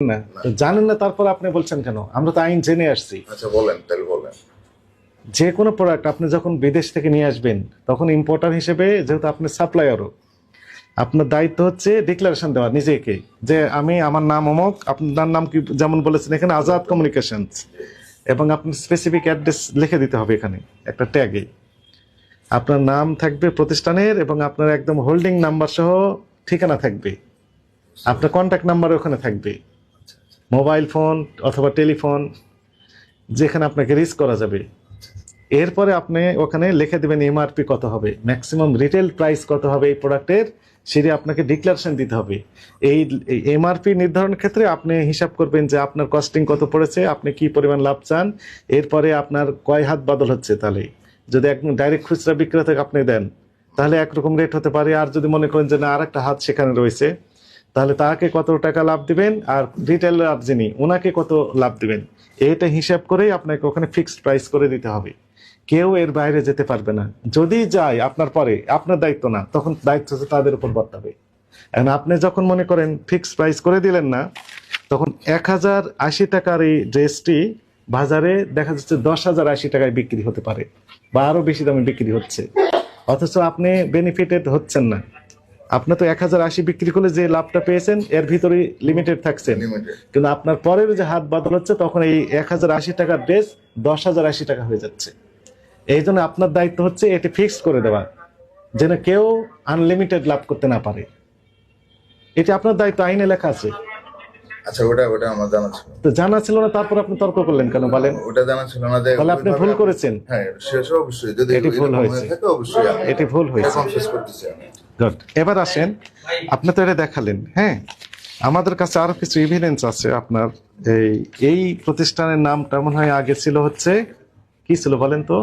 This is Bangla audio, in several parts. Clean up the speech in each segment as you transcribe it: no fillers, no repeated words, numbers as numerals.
না, জানেন না, তারপর আপনি বলছেন কেন? আমরা তো আইন জেনে আসছি। আচ্ছা বলেন, তাহলে বলেন। যে কোনো প্রোডাক্ট আপনি যখন বিদেশ থেকে নিয়ে আসবেন, তখন ইম্পোর্টার হিসেবে, যেহেতু আপনি সাপ্লায়ারও, আপনার দায়িত্ব হচ্ছে ডিক্লারেশন দেওয়া নিজেকে, যে আমি, আমার নাম অমুক, আপনার নাম কি, যেমন বলেছেন এখানে আজাদ কমিউনিকেশনস, এবং আপনি স্পেসিফিক অ্যাড্রেস লিখে দিতে হবে এখানে একটা ট্যাগে। আপনার নাম থাকবে প্রতিষ্ঠানের, এবং আপনার একদম হোল্ডিং নাম্বার সহ ঠিকানা থাকবে, আপনার কন্ট্যাক্ট নাম্বার ওখানে থাকবে, মোবাইল ফোন অথবা টেলিফোন, যেখানে আপনাকে রিচ করা যাবে। এরপরে আপনি ওখানে লিখে দেবেন এমআরপি কত হবে, ম্যাক্সিমাম রিটেল প্রাইস কত হবে এই প্রোডাক্টের, সেটি আপনাকে ডিক্লারেশন দিতে হবে। এই এমআরপি নির্ধারণের ক্ষেত্রে আপনি হিসাব করবেন যে আপনার কস্টিং কত পড়েছে, আপনি কি পরিমাণ লাভ চান, এরপরে আপনার কয় হাত বদল হচ্ছে। তাহলে যদি একদম ডাইরেক্ট খুচরা বিক্রেতাকে আপনি দেন, তাহলে একরকম রেট হতে পারে। আর যদি মনে করেন যে না, আর একটা হাত সেখানে রয়েছে, তাহলে তাকে কত টাকা লাভ দিবেন, আর রিটেলার যিনি, ওনাকে কত লাভ দিবেন, এটা হিসাব করেই আপনাকে ওখানে ফিক্সড প্রাইস করে দিতে হবে। কেউ এর বাইরে যেতে পারবে না। যদি যায় আপনার পরে, আপনার দায়িত্ব না, তখন দায়িত্ব হচ্ছে তাদের উপর বর্তাবে। এখন আপনি যখন মনে করেন ফিক্সড প্রাইস করে দিলেন না, তখন 1080 টাকার এই ড্রেসটি বাজারে দেখা যাচ্ছে 10,080 টাকায় বিক্রি হতে পারে, বা আরো বেশি দামে বিক্রি হচ্ছে, অথচ আপনি বেনিফিটেড হচ্ছেন না। আপনি তো 1080 বিক্রি করলে যে লাভটা পেয়েছেন, এর ভিতরে লিমিটেড থাকছেন, কিন্তু আপনার পরের যে হাত বদল হচ্ছে, তখন এই 1080 টাকার ড্রেস 10,080 টাকা হয়ে যাচ্ছে। এই জন্য আপনার দায়িত্ব হচ্ছে এটি ফিক্স করে দেওয়া, যেন কেউ আনলিমিটেড লাভ করতে না পারে। এটি আপনার দায়িত্ব, আইনে লেখা আছে। আচ্ছা, ওটা ওটা আমার জানা ছিল। তো জানা ছিল না, তারপর আপনি তর্ক করলেন কেন বলেন? ওটা জানা ছিল না যে তাহলে আপনি ভুল করেছেন। হ্যাঁ, শেষ অবশ্যই যদি এটি ভুল এরকম হয়েছে। হয়ে থাকে, অবশ্যই আমি এটি ভুল হয়েছে। কনফিউজ করতেছি আমি। গুড। এবার আসেন, আপনি তো এটা দেখালেন, হ্যাঁ, আমাদের কাছে আরো কিছু এভিডেন্স আছে আপনার। এই প্রতিষ্ঠানের নামটা মনে হয় আগে ছিল হচ্ছে, কি ছিল বলেন তো?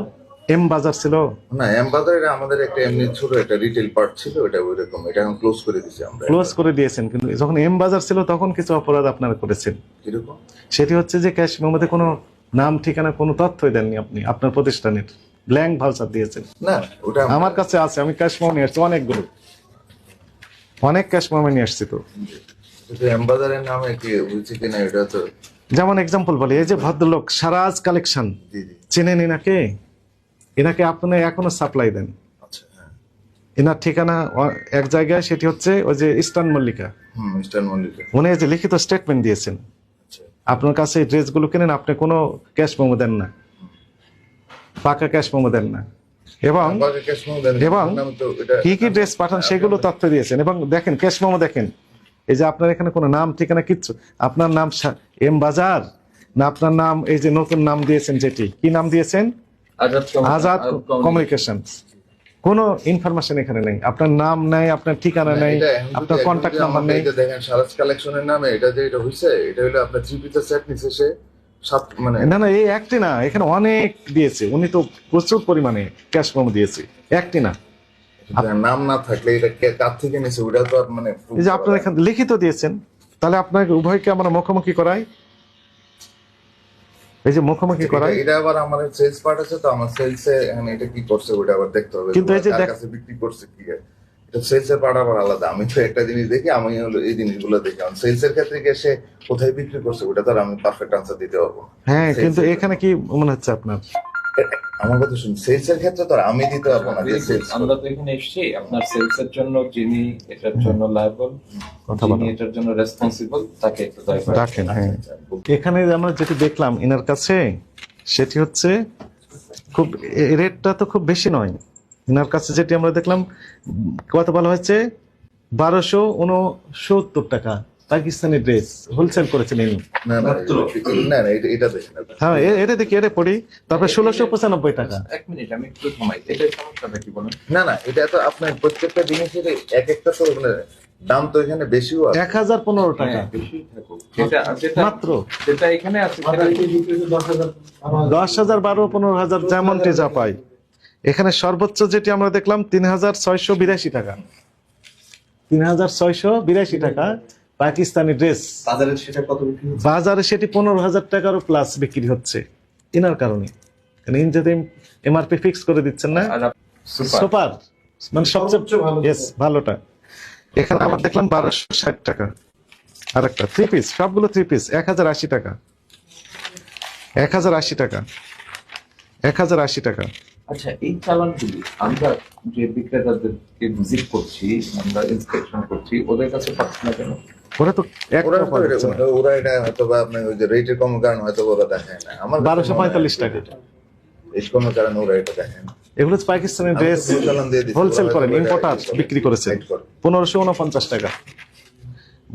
এম বাজার ছিল না, এমবাজার এটা আমাদের একটা এমনি ছোট একটা রিটেল পার্ট ছিল, এটা ওইরকম। এটা এখন ক্লোজ করে দিয়েছি আমরা। ক্লোজ করে দিয়েছেন, কিন্তু যখন এম বাজার ছিল তখন কিছু অপরাধ আপনারা করেছেন। কিরকম? সেটি হচ্ছে যে ক্যাশ মেমোতে কোনো নাম ঠিকানা কোনো তথ্যই দেননি আপনি, আপনার প্রতিষ্ঠানের ব্ল্যাঙ্ক ভাউচার দিয়েছেন। না, ওটা আমার কাছে আছে, আমি ক্যাশ মেমো নিয়ে আসছি অনেকগুলো, অনেক ক্যাশ মেমো নিয়ে আসছি। তো এমবাজারের নামে কি হয়েছে কিনা এটা তো। যেমন এক্সাম্পল বলি, এই যে ভদ্রলোক সারাজ কালেকশন, জি জি। চেনেন এনাকে? এনাকে আপনি এখনো সাপ্লাই দেন। আচ্ছা, হ্যাঁ। এনার ঠিকানা এক জায়গায়, সেটি হচ্ছে ওই যে ইস্টার্ন মল্লিকা। মিস্টার মল্লিকা। উনি যে লিখিত স্টেটমেন্ট দিয়েছেন, আচ্ছা। আপনার কাছে এই ড্রেসগুলো কেনেন, আপনি কোনো ক্যাশ মেমো দেন না, পাকা ক্যাশ মেমো দেন না, এবং কি কি ড্রেস পাঠান সেগুলো তথ্য দিয়েছেন। এবং দেখেন ক্যাশ মেমো, দেখেন এই যে আপনার এখানে কোনো নাম ঠিকানা কিচ্ছু, আপনার নাম এম বাজার না, আপনার নাম এই যে নতুন নাম দিয়েছেন, যেটি কি নাম দিয়েছেন, আজাদ কমিউনিকেশন, কোনো ইনফরমেশন এখানে নেই, আপনার নাম নেই, আপনার ঠিকানা নেই, আপনার কন্ট্যাক্ট নাম্বার নেই। দেখেন সারাজ কালেকশনের নামে এটা যে এটা হইছে, এটা হলো আপনার 3 পিসের সেট নিছে সে, মানে না না, এই একটি না, এখানে অনেক দিয়েছে উনি, তো প্রচুর পরিমাণে ক্যাশ মেমো দিয়েছে, একটি না। নাম না থাকলে এটা কার থেকে নিছে ওটা তো আর মানে এই যে আপনার এখানে লিখিত দিয়েছেন, তাহলে আপনাকে উভয়কে আমরা মুখোমুখি করাই, এই যে মুখোমুখি করাই। এটা আবার আমার সেলস পার্ট আছে, তো আমার সেলসে এখানে এটা কি করছে ওটা আবার দেখতে হবে, কিন্তু এই যে কার কাছে বিক্রি করছে কি, এটা সেলস এর পার্ট আবার আলাদা। আমি তো একটা জিনিস দেখি, আমি হলো এই জিনিসগুলো দেখি। আমি সেলস এর ক্ষেত্রে গিয়ে সে কোথায় বিক্রি করছে ওটা তো আর আমি পারফেক্ট আনসার দিতে পারবো না। হ্যাঁ, কিন্তু এখানে কি মনে হচ্ছে আপনার? আমার কথা শুনুন, সেলস এর ক্ষেত্রে তো আর আমি দিতে পারবো না যে সেলস। আমরা তো এখানে এসেছি আপনার সেলস এর জন্য, যিনি এটার জন্য লায়াবল, যিনি এটার জন্য রেসপন্সিবল, তাকে একটু দয়া করে রাখেন। হ্যাঁ, এখানে আমরা যেটি দেখলাম এনার কাছে, সেটি হচ্ছে খুব, রেটটা তো খুব বেশি নয় এনার কাছে। যেটি আমরা দেখলাম, কত বলা হয়েছে, 1269 টাকা পাকিস্তানি ড্রেস হোলসেল করেছেন ইনি। না না না না, এটা দেখেন। হ্যাঁ, এটা দেখি, এটা পড়ি, তারপরে 1695 টাকা। এক মিনিট, আমি একটু ঘুমাই। এটা সমস্যাটা কি বলেন? না না, এটা তো আপনার প্রত্যেকটা জিনিসের এক একটা তো মানে দাম তো এখানে বেশিও আছে। 1015 টাকা বেশি থাকুক, যেটা যেটা মাত্র, যেটা এখানে আছে সেটা 10,000 12 15,000 যেমনটি যা পাই। এখানে সর্বোচ্চ যেটি আমরা দেখলাম 3682 টাকা, 3682 টাকা পাকিস্তানি ড্রেস। বাজারে সেটা কত বিক্রি হচ্ছে? বাজারে সেটি 15,000 টাকারও প্লাস বিক্রি হচ্ছে এনার কারণে। ইনি যদি এমআরপি ফিক্স করে দিচ্ছেন না, সুপার মানে সবচেয়ে ভালো, ইয়েস ভালোটা। এখানে আমরা দেখলাম 1260 টাকা, আর একটা 3 পিস, সবগুলো 3 পিস 1080 টাকা, 1080 টাকা, 1080 টাকা। আচ্ছা, এই চালানগুলি আমরা যে বিক্রেতাদেরকে ভিজিট করছি, আমরা ইন্সপেকশন করছি, ওদের কাছে পাচ্ছি না কেন? ওরা তো একটা ওরা তো পাওয়া যাচ্ছে না। ওরা এটা হয়তো বা আপনার ওই যে রেটের কম কারণ হয়তো ওরা দেখায় না। আমার 1245 টাকা। রেট কমের কারণে ওরা এটা দেখে না। এগুলো হচ্ছে পাকিস্তানি ড্রেস, আমি তো চালান দিয়ে দিচ্ছি, হোলসেল ওরা করেন, হয়তো ইম্পোর্টার এটা বিক্রি করেছেন এটা করে। 1549 টাকা,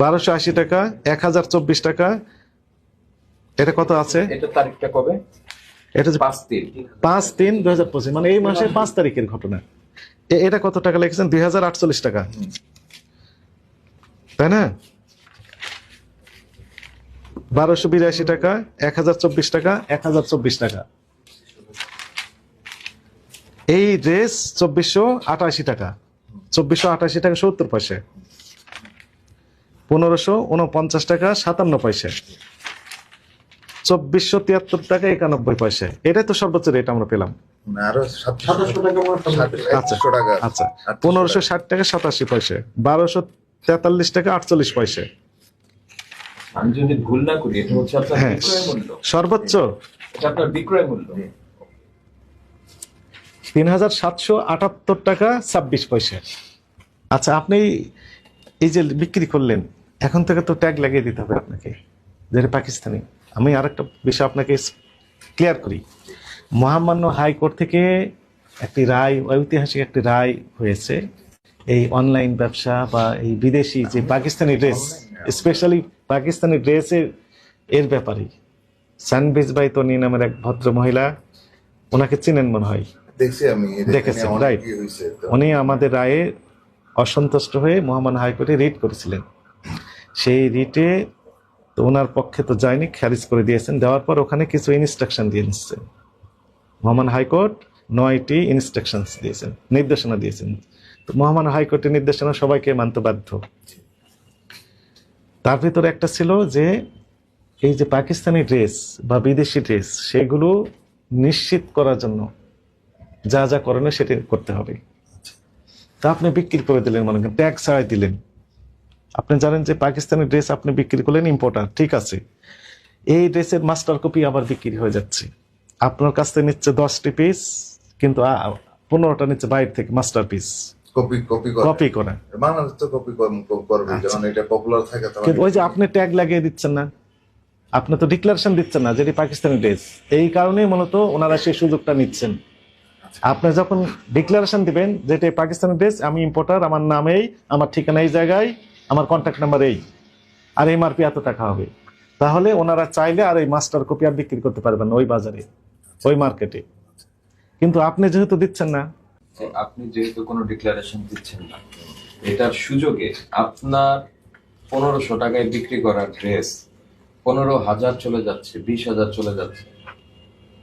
1280 টাকা, 1024 টাকা। এটা কত আছে? এটা তারিখটা কবে? এটা যে 5/3। 5/3/2025, মানে এই মাসের 5 তারিখের ঘটনা। এটা কত টাকা লিখেছেন? 2048 টাকা, তাই না? 1282 টাকা, 1024 টাকা, 1024 টাকা। এই ড্রেস 2488 টাকা, 2488 টাকা 70 পয়সা, 1549 টাকা 57 পয়সা, 2473 টাকা 91 পয়সা। এটাই তো সর্বোচ্চ রেট আমরা পেলাম। না, আরো 700 টাকা আচ্ছা 700 টাকা। আচ্ছা, 1560 টাকা 87 পয়সা, 1243 টাকা 48 পয়সা। আমি যদি ভুল না করি, এটা হচ্ছে আপনার হ্যাঁ, বিক্রয় মূল্য। সর্বোচ্চ এটা আপনার বিক্রয় মূল্য। 3778 টাকা 26 পয়সা। আচ্ছা, আপনি এই যে বিক্রি করলেন, এখন থেকে তো ট্যাগ লাগিয়ে দিতে হবে আপনাকে, যেটা পাকিস্তানি। আমি আরেকটা বিষয় আপনাকে ক্লিয়ার করি। মহামান্য হাইকোর্ট থেকে একটি রায়, ঐতিহাসিক একটি রায় হয়েছে এই অনলাইন ব্যবসা বা এই বিদেশি যে পাকিস্তানি ড্রেস, স্পেশালি পাকিস্তানি ড্রেসের এর ব্যাপারে। সানবিজ বাই তনি নামের এক ভদ্র মহিলা, ওনাকে চিনেন মনে হয়, দেখছি আমি, দেখেছেন, অনেক রাইট? কি হয়েছে তো। উনি আমাদের রায়ে অসন্তুষ্ট হয়ে মহামান্য হাইকোর্টে রিট করেছিলেন। সেই রিটে তো ওনার পক্ষে তো যায়নি, খারিজ করে দিয়েছেন। দেওয়ার পর ওখানে কিছু ইনস্ট্রাকশন দিয়ে নিচ্ছেন। মহামান্য হাইকোর্ট 9টি ইনস্ট্রাকশন দিয়েছেন, নির্দেশনা দিয়েছেন। তো মহামান্য হাইকোর্টের নির্দেশনা সবাইকে মানতে বাধ্য। তার ভিতরে একটা ছিল যে এই যে পাকিস্তানি ড্রেস বা বিদেশি ড্রেস, সেগুলো নিশ্চিত করার জন্য যা যা করণীয় সেটি করতে হবে। তা আপনি বিক্রি করে দিলেন, মনে করেন ট্যাক্স ছাড়াই দিলেন। আপনি জানেন যে পাকিস্তানি ড্রেস আপনি বিক্রি করলেন, ইম্পোর্টার, ঠিক আছে। এই ড্রেসের মাস্টার কপি আবার বিক্রি হয়ে যাচ্ছে। আপনার কাছ থেকে নিচ্ছে 10টি পিস, কিন্তু 15টা নিচ্ছে বাইরে থেকে মাস্টার পিস কপি করে। বাংলাদেশ তো কপি করবে, যখন এটা পপুলার থাকে তখন। কিন্তু ওই যে আপনি ট্যাগ লাগিয়ে দিচ্ছেন না, আপনি তো ডিক্লারেশন দিচ্ছেন না যেটি পাকিস্তানি ড্রেস। এই কারণেই মূলত ওনারা সেই সুযোগটা নিচ্ছেন। আপনি যখন ডিক্লারেশন দিবেন যেটা পাকিস্তানি ড্রেস, আমি ইম্পোর্টার, আমার নাম এই, আমার ঠিকানা এই জায়গায়, আমার কন্ট্যাক্ট নাম্বার এই, আর এমআরপি এত টাকা হবে, তাহলে ওনারা চাইলে আর এই মাস্টার কপি আর বিক্রি করতে পারবেন না ওই বাজারে, ওই মার্কেটে। কিন্তু আপনি যেহেতু দিচ্ছেন না, যে আপনি যেহেতু কোনো ডিক্লারেশন দিচ্ছেন না, এটার সুযোগে আপনার 1500 টাকায় বিক্রি করা ড্রেস 15,000 চলে যাচ্ছে, 20,000 চলে যাচ্ছে,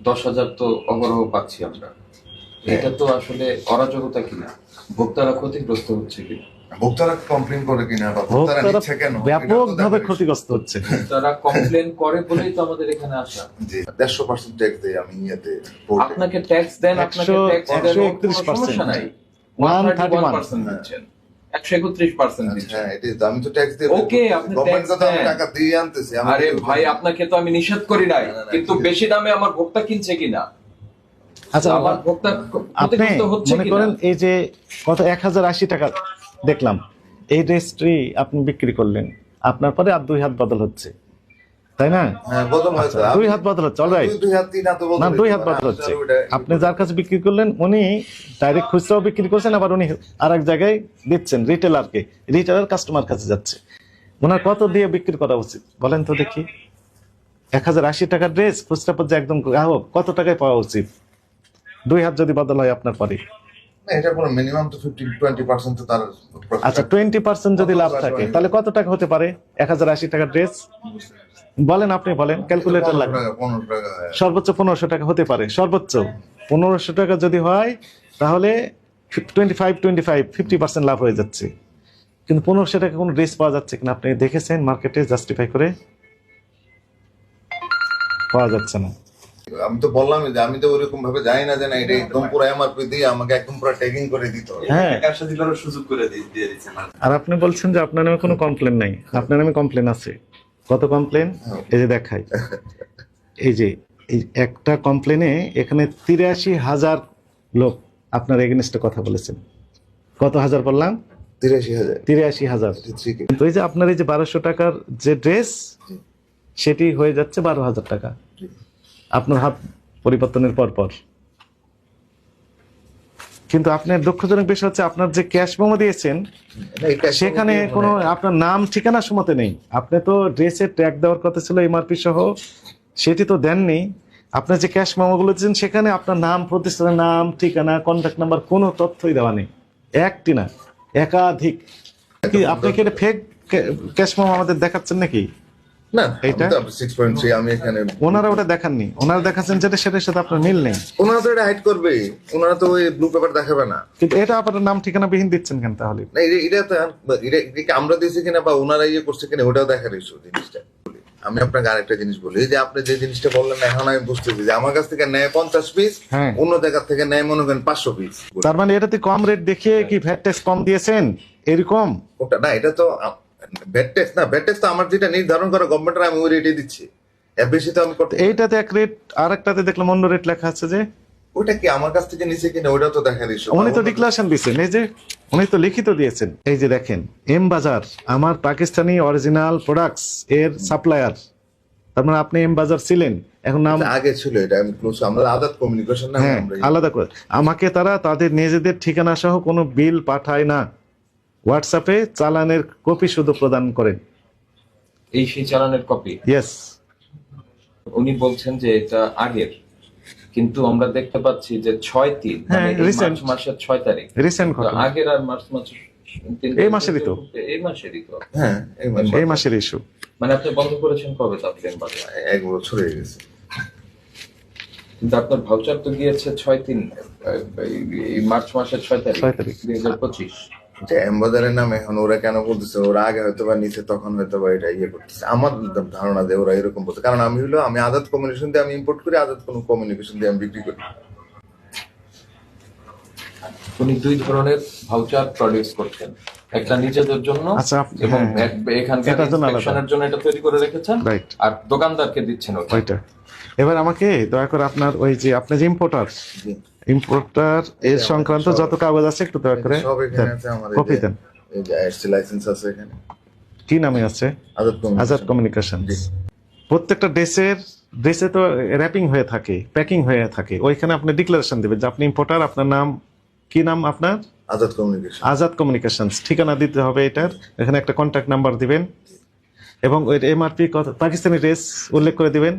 10,000 তো অহরহ পাচ্ছি আমরা। এটা তো আসলে অরাজকতা কিনা, ভোক্তারা ক্ষতিগ্রস্ত হচ্ছে কিনা? ভোক্তারা কমপ্লেন করে কিনা বা ভোক্তারা ভোক্তারা নিচ্ছে কেন, ব্যাপকভাবে ক্ষতিগ্রস্ত হচ্ছে। তারা কমপ্লেন করে বলেই তো আমাদের এখানে আসা। জি, 150% ট্যাক্স দেই আমি ইয়েতে কোর্টে। আপনাকে ট্যাক্স দেন, আপনাকে ট্যাক্স দেন, কোনো 131%, সমস্যা নাই। 131% দিচ্ছেন, 131% দিচ্ছেন। হ্যাঁ, it is, আমি তো ট্যাক্স দিই। Okay, আপনি গভর্নমেন্ট tax তো আমি দেন। টাকা দিয়ে আনতেছি। আমি আরে তো- ভাই, আপনাকে তো আমি নিষেধ করি নাই, কিন্তু ঠিক আছে। বেশি দামে আমার ভোক্তা কিনছে কিনা, আচ্ছা, আমার ভোক্তা আপনি ক্ষতিগ্রস্ত হচ্ছে মনে কিনা। করেন এই যে কত 1080 টাকা দেখলাম, এই ড্রেসটি আপনি বিক্রি করলেন, আপনার পরে আর 2 হাত বদল হচ্ছে, তাই না? হ্যাঁ, বদল হয়তো। 2 হাত বদল হচ্ছে, অলরাইট। দুই হাত, তিন হাত বদল না, হইতে 2 হাত পারে। বদল হচ্ছে। আসলে ওটা- আপনি যার কাছে বিক্রি করলেন উনি ডাইরেক্ট খুচরাও বিক্রি করছেন, আবার উনি আর এক জায়গায় দিচ্ছেন রিটেলারকে, রিটেলার কাস্টমার কাছে যাচ্ছে। ওনার কত দিয়ে বিক্রি করা উচিত বলেন তো দেখি? 1080 টাকার ড্রেস খুচরা পর্যায়ে একদম গ্রাহক কত টাকায় পাওয়া উচিত? 2 হাত যদি বদল হয় আপনার পরে। না, এটা কোনো মিনিমাম তো 15-20% তো তার profit আচ্ছা, থাকে। 20% যদি লাভ থাকে তাহলে কত টাকা হতে পারে 1080 টাকার ড্রেস? বলেন, আপনি বলেন, ক্যালকুলেটর 15 লাগবে। টাকা, 15 টাকা, হ্যাঁ। সর্বোচ্চ 1500 টাকা হতে পারে, সর্বোচ্চ 1500 টাকা যদি হয় তাহলে 50% লাভ হয়ে যাচ্ছে। কিন্তু 1500 টাকা কোনো ড্রেস পাওয়া যাচ্ছে কিনা আপনি দেখেছেন মার্কেটে? জাস্টিফাই করে পাওয়া যাচ্ছে না। আমি তো বললাম যে আমি তো ওইরকম ভাবে যাই না, যে না এটা একদম পুরো এমআরপি দিয়ে আমাকে একদম পুরো ট্যাগিং করে দিতে হবে। হ্যাঁ, ব্যবসা দিলেও সুযোগ করে দিয়ে দিচ্ছেন। আর আপনি বলছেন যে আপনার নামে কোনো কমপ্লেন নাই। আপনার নামে কমপ্লেন আছে। কত কমপ্লেন? এই যে দেখাই, এই যে এই একটা কমপ্লেনে এখানে 83,000 লোক আপনার এগেনস্টে কথা বলেছেন। কত হাজার বললাম? 83,000। 83,000। ঠিক কিন্তু এই যে আপনার এই যে 1200 টাকার যে ড্রেস, সেটি হয়ে যাচ্ছে 12,000 টাকা আপনার হাত পরিবর্তনের পর পর। কিন্তু আপনার দুঃখজনক বিষয় হচ্ছে আপনার যে ক্যাশ মেমো দিয়েছেন সেখানে কোনো আপনার নাম ঠিকানা সমতে নেই। আপনি তো ড্রেসের ট্যাগ দেওয়ার কথা ছিল এমআরপি সহ, সেটি তো দেননি। আপনার যে ক্যাশ মেমোগুলো দিয়েছেন সেখানে আপনার নাম, প্রতিষ্ঠানের নাম, ঠিকানা, কন্ট্যাক্ট নাম্বার কোনো তথ্যই দেওয়া নেই। একটি না, একাধিক। কি আপনি কি এটা ফেক ক্যাশ মেমো আমাদের দেখাচ্ছেন নাকি? না, এইটা? এইটা 6.3 আমি এখানে। ওনারা ওটা দেখাননি, ওনারা দেখাচ্ছেন যেটা সেটার সাথে আপনার মিল নেই। ওনারা তো এটা হাইড করবে, ওনারা তো ওই ব্লু পেপার দেখাবে না। কিন্তু এটা আপনার নাম ঠিকানা বিহীন দিচ্ছেন কেন তাহলে? না, এটা তো এটা কি আমরা দিয়েছি কিনা বা ওনারা ইয়ে করছে কিনা ওটাও দেখার ইস্যু জিনিসটা। আমি আপনাকে আরেকটা জিনিস বলি, এই যে আপনি যে জিনিসটা বললেন এখন আমি বুঝতেছি যে আমার কাছ থেকে নেয় 50 পিস, হ্যাঁ। অন্য জায়গা থেকে নেয় মনে করেন 500 পিস। তার মানে এটাতে কম রেট দেখিয়ে কি ভ্যাট ট্যাক্স কম দিয়েছেন এরকম? ওটা না, এটা তো ব্যাড ট্যাক্স না, ব্যাড ট্যাক্স তো আমার যেটা নির্ধারণ করা গভর্নমেন্টের, আমি ওই রেটে দিচ্ছি, এর বেশি তো আমি করতে। এইটাতে এক রেট, আর একটাতে দেখলাম অন্য রেট লেখা আছে। যে ওটা কি আমার কাছ থেকে নিচে কিনা ওটাও তো দেখার ইস্যু। উনি তো ডিক্লারেশন দিয়েছেন, এই যে উনি তো লিখিত দিয়েছেন। এই যে দেখেন, এম বাজার আমার পাকিস্তানি অরিজিনাল প্রোডাক্টস এর সাপ্লায়ার। তার মানে আপনি এম বাজার ছিলেন, এখন নাম আগে ছিল এটা, আমি ক্লোজ, আমরা আদাত কমিউনিকেশন না, হ্যাঁ আমরা আলাদা করে। আমাকে তারা তাদের নিজেদের ঠিকানা সহ কোনো বিল পাঠায় না, হোয়াটসঅ্যাপে চালানের কপি শুধু প্রদান করেন। এই সেই চালানের কপি ইয়েস। উনি বলছেন যে এটা আগের, কিন্তু আমরা দেখতে পাচ্ছি যে 6/3 হ্যাঁ, মানে এই recent। মার্চ মাসের 6 তারিখ, রিসেন্ট তো ঘটনা, আগের আর মার্চ মাসের এই মাসেরই তো। এই মাসেরই তো। হ্যাঁ এই মাসের ইস্যু। মানে আপনি বন্ধ করেছেন কবে তা প্লেন বাজার? 1 বছর হয়ে গেছে। কিন্তু আপনার ভাউচার তো গিয়েছে 6/3 এই মার্চ মাসের 6 তারিখ 6 তারিখ। 2025। যে এমবাজারের নামে এখন ওরা কেন বলতেছে, ওরা আগে হয়তো বা নিচে তখন হয়তো বা এটা ইয়ে করতেছে, আমার ধারণা যে ওরা এরকম বলছে, কারণ আমি আজাদ কমিউনিকেশন দিয়ে আমি ইম্পোর্ট করি, আজাদ কোনো কমিউনিকেশন দিয়ে আমি বিক্রি করি। উনি দুই ধরনের ভাউচার প্রডিউস করছেন, একটা নিজেদের জন্য আচ্ছা, এবং হ্যাঁ, এখানকার এটার জন্য আলাদা। ইনস্পেকশনের জন্য এটা তৈরি করে রেখেছেন, রাইট। আর দোকানদারকে দিচ্ছেন ওটা। ওইটা। এবার আমাকে দয়া করে আপনার ওই যে আপনি যে ইম্পোর্টার এর সংক্রান্ত যত কাগজ আছে একটু দয়া করে সব এখানে আছে, আমার কপি দেন। এই যে আইএসসি লাইসেন্স আছে এখানে, কি নামে আছে? আজাদ কমিউনিকেশন। জি। প্রত্যেকটা ড্রেসে তো র্যাপিং হয়ে থাকে, প্যাকিং হয়ে থাকে, ওইখানে আপনি ডিক্লারেশন দিবেন যে আপনি ইম্পোর্টার, আপনার নাম কি, নাম আপনার আজাদ কমিউনিকেশন। আজাদ কমিউনিকেশনস, ঠিকানা দিতে হবে এটার, এখানে একটা কন্ট্যাক্ট নাম্বার দিবেন এবং ওই এমআরপি কত পাকিস্তানি ড্রেস উল্লেখ করে দিবেন,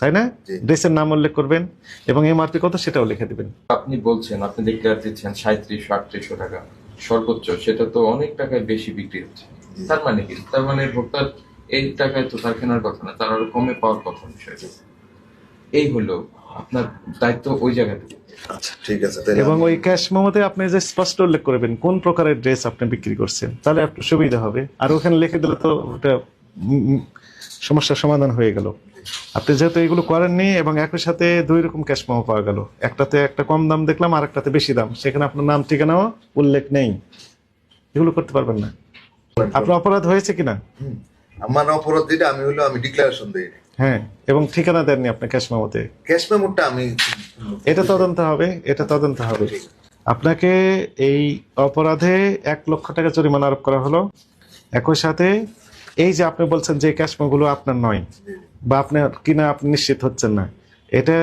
তাই না? জি। ড্রেসের নাম উল্লেখ করবেন এবং এমআরপি কত সেটাও লিখে দিবেন। আপনি বলছেন আপনি ডিক্লেয়ার দিচ্ছেন 3700-3800 টাকা সর্বোচ্চ, সেটা তো অনেক টাকায় বেশি বিক্রি হচ্ছে। তার মানে কি? তার মানে ভোক্তার এই টাকায় তো তার কেনার কথা না, তার আরো কমে পাওয়ার কথা বিষয়টা। এই হলো আপনার দায়িত্ব ওই জায়গাতে। আচ্ছা ঠিক আছে, তাহলে এবং ওই ক্যাশ মেমোতে আপনি যে স্পষ্ট উল্লেখ করবেন কোন প্রকারের ড্রেস আপনি বিক্রি করছেন, তাহলে একটু সুবিধা হবে। আর ওখানে লিখে দিলে তো ওটা সমস্যার সমাধান হয়ে গেল। আপনি যেহেতু এগুলো করেননি এবং একই সাথে দুই রকম ক্যাশ মেমো পাওয়া গেল, একটাতে একটা কম দাম দেখলাম আর একটাতে বেশি দাম, সেখানে আপনার নাম ঠিকানাও উল্লেখ নেই, এগুলো করতে পারবেন না। আপনার অপরাধ হয়েছে কিনা? আমার অপরাধ যেটা আমি ডিক্লারেশন দিই, হ্যাঁ, এবং ঠিকানা দেননি আপনার ক্যাশ মেমোতে, ক্যাশ মেমোটা আমি এটা তদন্ত হবে, এটা তদন্ত হবে। আপনাকে এই অপরাধে 1 লক্ষ টাকা জরিমানা আরোপ করা হলো। একই সাথে এই যে আপনি বলছেন যে ক্যাশ মেমোগুলো আপনার নয় বা আপনার কিনা আপনি নিশ্চিত হচ্ছেন না, এটা